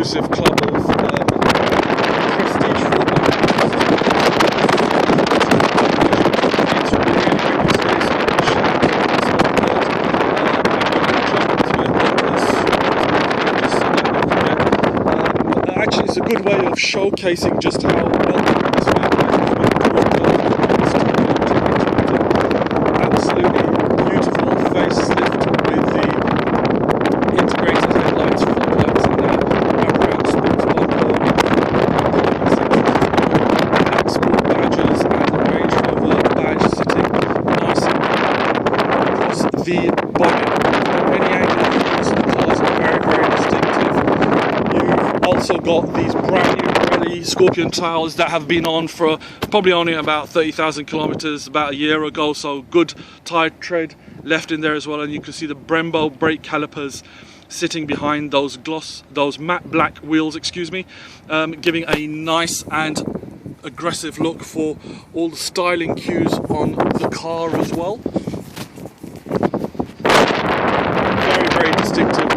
exclusive club of prestige actually, it's a good way of showcasing just how well this absolutely beautiful facelift with the integrated headlights, floodlights, and that wraparound sports bumper, export badges, and the Range Rover badge sitting nice across the body. At any angle you use, the cars are very, very distinctive. You've also got these brand new rally Scorpion tires that have been on for probably only about 30,000 kilometers about a year ago, so good tire tread left in there as well. And you can see the Brembo brake calipers sitting behind those matte black wheels, giving a nice and aggressive look for all the styling cues on the car as well. Very, very distinctive.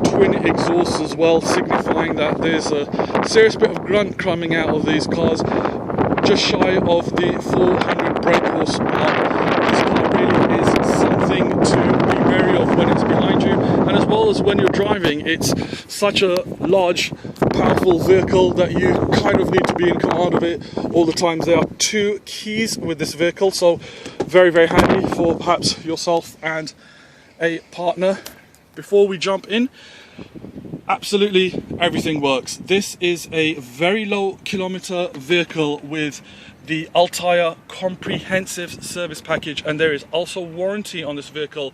Twin exhausts as well, signifying that there's a serious bit of grunt coming out of these cars, just shy of the 400 brake horsepower. This car really is something to be wary of when it's behind you, and as well as when you're driving. It's such a large, powerful vehicle that you kind of need to be in command of it all the time. There are 2 keys with this vehicle, so very, very handy for perhaps yourself and a partner. Before we jump in, absolutely everything works. This is a very low kilometer vehicle with the Altair comprehensive service package, and there is also warranty on this vehicle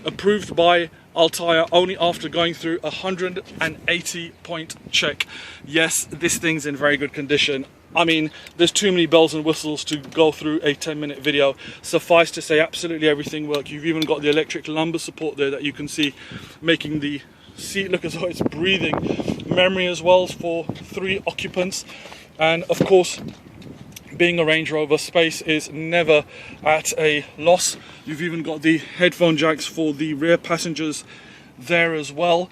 approved by Altair only after going through a 180-point check. Yes, this thing's in very good condition. I mean, there's too many bells and whistles to go through a 10-minute video. Suffice to say, absolutely everything works. You've even got the electric lumbar support there that you can see, making the seat look as though it's breathing. Memory as well for 3 occupants. And of course, being a Range Rover, space is never at a loss. You've even got the headphone jacks for the rear passengers there as well.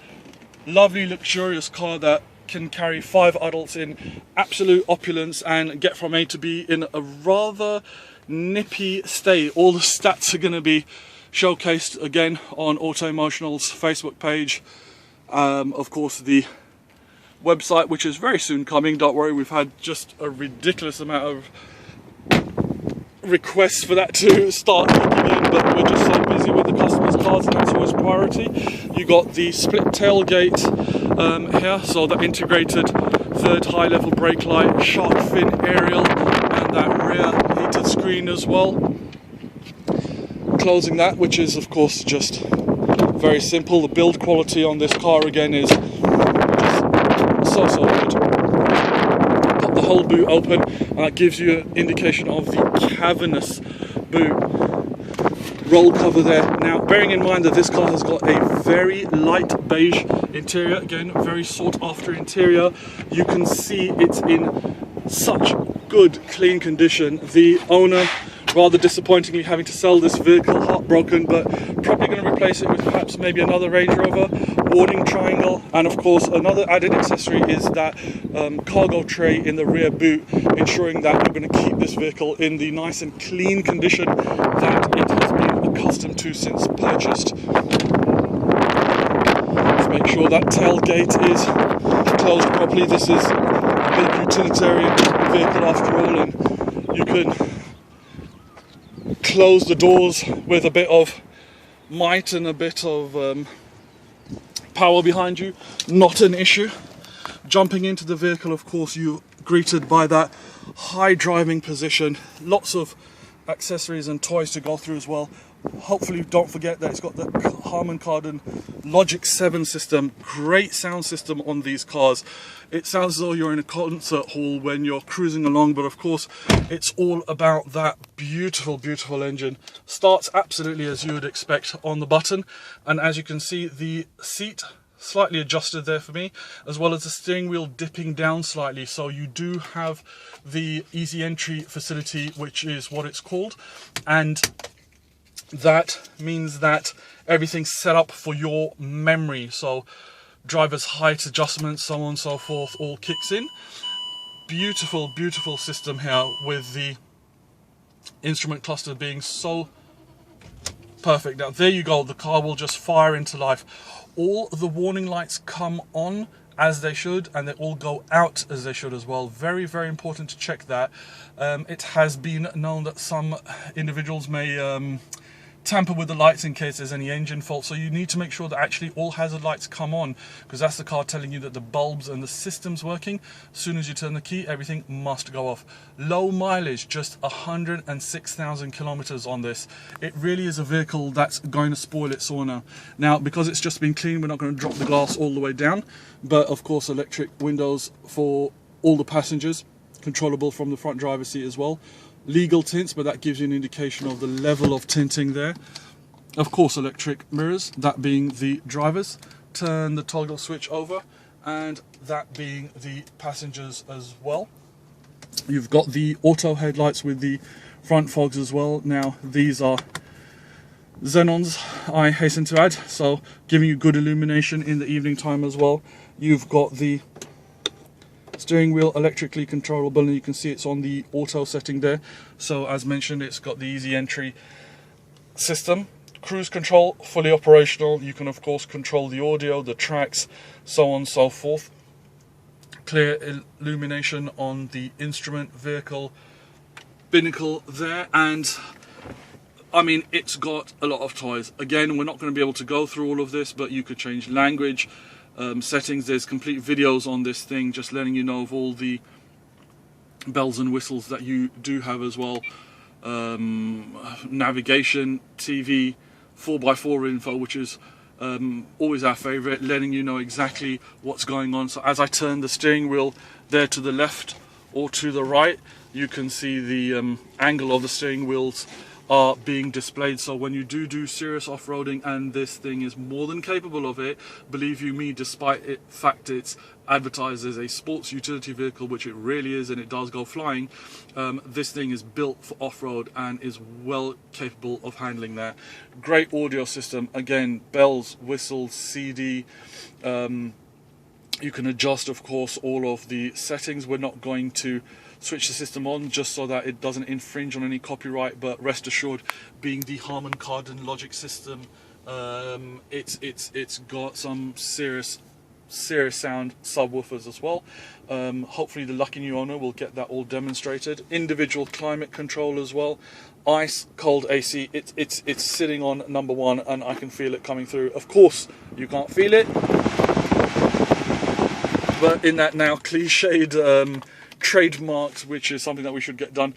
Lovely, luxurious car that can carry 5 adults in absolute opulence and get from A to B in a rather nippy state. All the stats are going to be showcased again on Autoemotional's Facebook page. Of course, the website, which is very soon coming. Don't worry, we've had just a ridiculous amount of requests for that to start kicking in, but we're just so busy with the customers' cars, and that's always priority. You got the split tailgate here, so the integrated 3rd high-level brake light, shark fin aerial, and that rear heated screen as well. Closing that, which is of course just very simple. The build quality on this car again is just so good. Got the whole boot open, and that gives you an indication of the cavernous boot. Roll cover there. Now, bearing in mind that this car has got a very light beige interior, again, very sought after interior, you can see it's in such good, clean condition. The owner, rather disappointingly, having to sell this vehicle, heartbroken, but probably going to replace it with perhaps maybe another Range Rover. Warning triangle, and of course another added accessory is that cargo tray in the rear boot, ensuring that you're going to keep this vehicle in the nice and clean condition that it has been accustomed to since purchased. Let's make sure that tailgate is closed properly. This is a big utilitarian vehicle after all, and you can close the doors with a bit of might and a bit of power behind you, not an issue. Jumping into the vehicle, of course, you're greeted by that high driving position, lots of accessories and toys to go through as well. Hopefully don't forget that it's got the Harman Kardon Logic 7 system. Great sound system on these cars. It sounds as though you're in a concert hall when you're cruising along, but of course it's all about that beautiful, beautiful engine. Starts absolutely as you would expect on the button, and as you can see, the seat slightly adjusted there for me, as well as the steering wheel dipping down slightly, so you do have the easy entry facility, which is what it's called, and that means that everything's set up for your memory. So driver's height adjustments, so on and so forth, all kicks in. Beautiful, beautiful system here, with the instrument cluster being so perfect. Now there you go, the car will just fire into life. All the warning lights come on as they should, and they all go out as they should as well. Very, very important to check that. It has been known that some individuals may tamper with the lights in case there's any engine fault, so you need to make sure that actually all hazard lights come on, because that's the car telling you that the bulbs and the system's working. As soon as you turn the key, everything must go off. Low mileage, just 106,000 kilometers on this. It really is a vehicle that's going to spoil its owner. Now, because it's just been cleaned, we're not going to drop the glass all the way down, but of course electric windows for all the passengers, controllable from the front driver's seat as well. Legal tints, but that gives you an indication of the level of tinting there. Of course, electric mirrors, that being the driver's. Turn the toggle switch over, and that being the passengers as well. You've got the auto headlights with the front fogs as well. Now, these are xenons, I hasten to add, so giving you good illumination in the evening time as well. You've got the steering wheel electrically controllable, and you can see it's on the auto setting there. So as mentioned, it's got the easy entry system. Cruise control, fully operational. You can of course control the audio, the tracks, so on and so forth. Clear illumination on the instrument vehicle binnacle there, and I mean, it's got a lot of toys. Again, we're not going to be able to go through all of this, but you could change language, settings. There's complete videos on this thing just letting you know of all the bells and whistles that you do have as well. Navigation, TV, 4x4 info, which is always our favorite, letting you know exactly what's going on. So as I turn the steering wheel there to the left or to the right, you can see the angle of the steering wheels are being displayed. So when you do serious off-roading, and this thing is more than capable of it, believe you me, despite the fact it's advertised as a sports utility vehicle, which it really is, and it does go flying, this thing is built for off-road and is well capable of handling that. Great audio system, again, bells, whistles, CD. You can adjust, of course, all of the settings. We're not going to switch the system on just so that it doesn't infringe on any copyright, but rest assured, being the Harman Kardon logic system, it's got some serious sound subwoofers as well. Hopefully the lucky new owner will get that all demonstrated. Individual climate control as well. Ice cold AC, it's sitting on number one, and I can feel it coming through. Of course you can't feel it, but in that now cliched trademarked, which is something that we should get done,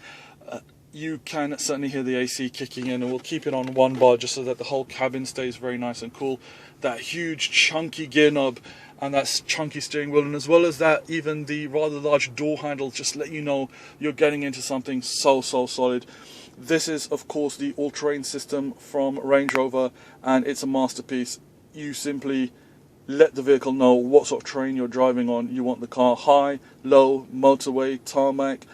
you can certainly hear the AC kicking in, and we'll keep it on 1 bar just so that the whole cabin stays very nice and cool. That huge chunky gear knob and that chunky steering wheel, and as well as that, even the rather large door handle, just let you know you're getting into something so solid. This is of course the all-terrain system from Range Rover, and it's a masterpiece. You simply let the vehicle know what sort of terrain you're driving on. You want the car high, low, motorway, tarmac,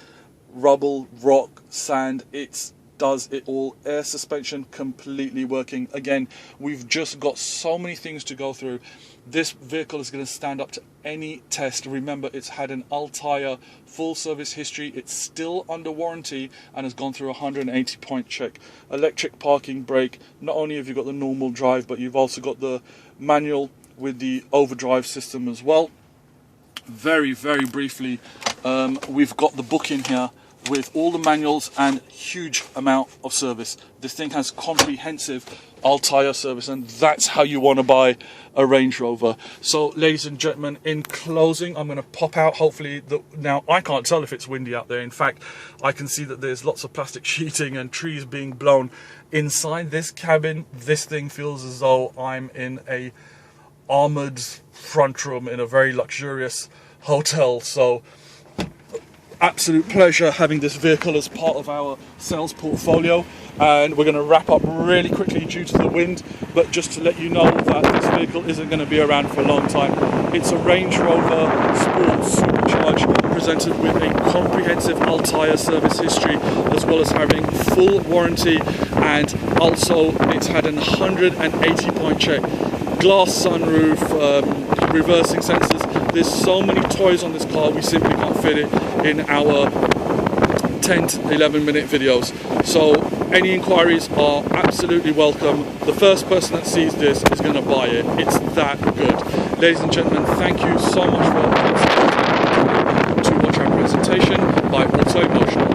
rubble, rock, sand. It does it all. Air suspension completely working. Again, we've just got so many things to go through. This vehicle is going to stand up to any test. Remember, it's had an Altair full service history. It's still under warranty and has gone through a 180-point check. Electric parking brake. Not only have you got the normal drive, but you've also got the manual with the overdrive system as well. Very briefly, we've got the book in here with all the manuals and huge amount of service. This thing has comprehensive Altair service, and that's how you want to buy a Range Rover. So ladies and gentlemen, in closing, I'm going to pop out, hopefully, now I can't tell if it's windy out there. In fact, I can see that there's lots of plastic sheeting and trees being blown inside this cabin. This thing feels as though I'm in a armored front room in a very luxurious hotel. So absolute pleasure having this vehicle as part of our sales portfolio, and we're going to wrap up really quickly due to the wind, but just to let you know that this vehicle isn't going to be around for a long time. It's a Range Rover Sport Supercharged, presented with a comprehensive tyre service history, as well as having full warranty, and also it's had an 180 point check, glass sunroof, reversing sensors. There's so many toys on this car, we simply can't fit it in our 10 to 11 minute videos. So any inquiries are absolutely welcome. The first person that sees this is going to buy it. It's that good. Ladies and gentlemen, thank you so much for to watch our presentation by Autoemotional.